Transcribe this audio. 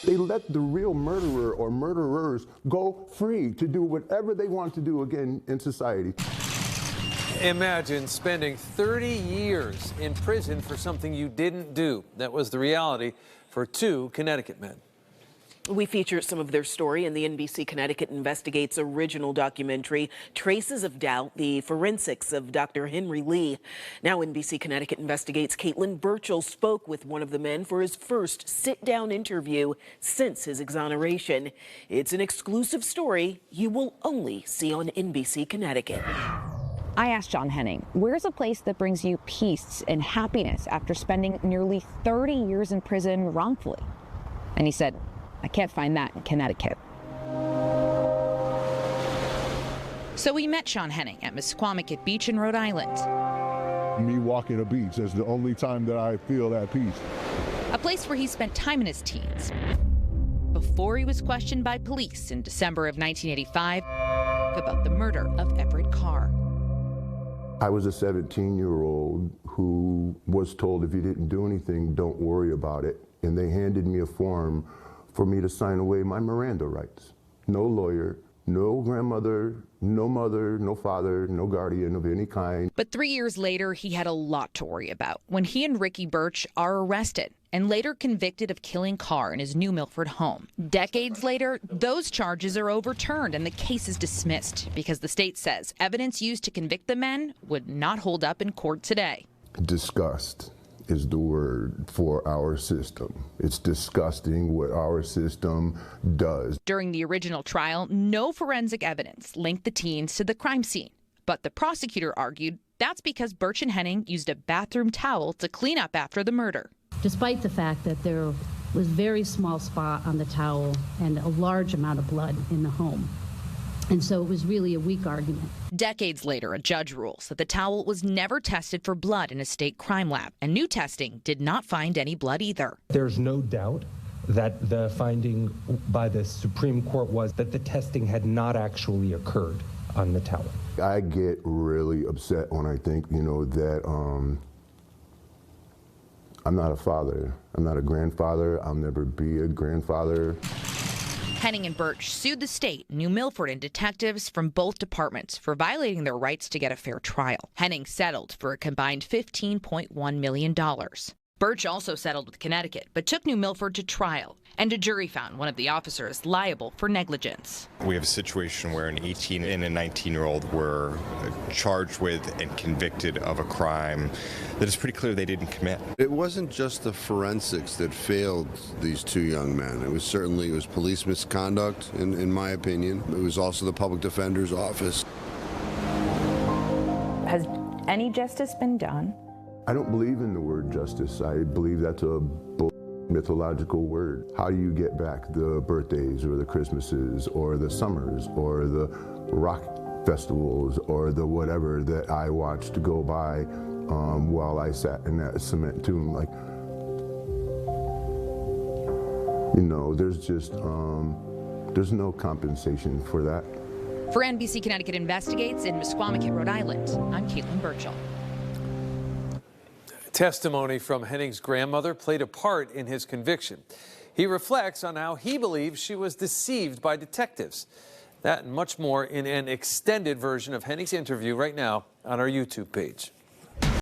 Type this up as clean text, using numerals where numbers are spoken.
They let the real murderer or murderers go free to do whatever they want to do again in society. Imagine spending 30 years in prison for something you didn't do. That was the reality for two Connecticut men. We feature some of their story in the NBC Connecticut Investigates original documentary, Traces of Doubt, the forensics of Dr. Henry Lee. Now NBC Connecticut Investigates Caitlin Birchall spoke with one of the men for his first sit-down interview since his exoneration. It's an exclusive story you will only see on NBC Connecticut. I asked Shawn Henning, where's a place that brings you peace and happiness after spending nearly 30 years in prison wrongfully? And he said, I can't find that in Connecticut. So we met Shawn Henning at Misquamicut Beach in Rhode Island. Me walking a beach is the only time that I feel at peace. A place where he spent time in his teens before he was questioned by police in December of 1985 about the murder of Everett Carr. I was a 17-year-old who was told if you didn't do anything, don't worry about it. And they handed me a form for me to sign away my Miranda rights. No lawyer, no grandmother, no mother, no father, no guardian of any kind. But 3 years later, he had a lot to worry about when he and Ricky Birch are arrested and later convicted of killing Carr in his New Milford home. Decades later, those charges are overturned and the case is dismissed because the state says evidence used to convict the men would not hold up in court today. Disgust is the word for our system. It's disgusting what our system does. During the original trial, no forensic evidence linked the teens to the crime scene. But the prosecutor argued that's because Birch and Henning used a bathroom towel to clean up after the murder. Despite the fact that there was very small spot on the towel and a large amount of blood in the home. And so it was really a weak argument. Decades later, a judge rules that the towel was never tested for blood in a state crime lab, and new testing did not find any blood either. There's no doubt that the finding by the Supreme Court was that the testing had not actually occurred on the towel. I get really upset when I think, that I'm not a father. I'm not a grandfather. I'll never be a grandfather. Henning and Birch sued the state, New Milford, and detectives from both departments for violating their rights to get a fair trial. Henning settled for a combined $15.1 million. Birch also settled with Connecticut, but took New Milford to trial, and a jury found one of the officers liable for negligence. We have a situation where an 18 and a 19-year-old were charged with and convicted of a crime that is pretty clear they didn't commit. It wasn't just the forensics that failed these two young men. It was police misconduct, in my opinion. It was also the public defender's office. Has any justice been done? I don't believe in the word justice. I believe that's a mythological word. How do you get back the birthdays or the Christmases or the summers or the rock festivals or the whatever that I watched go by while I sat in that cement tomb? Like, there's just, there's no compensation for that. For NBC Connecticut Investigates in Misquamicut, Rhode Island, I'm Caitlin Birchall. Testimony from Henning's grandmother played a part in his conviction. He reflects on how he believes she was deceived by detectives. That and much more in an extended version of Henning's interview right now on our YouTube page.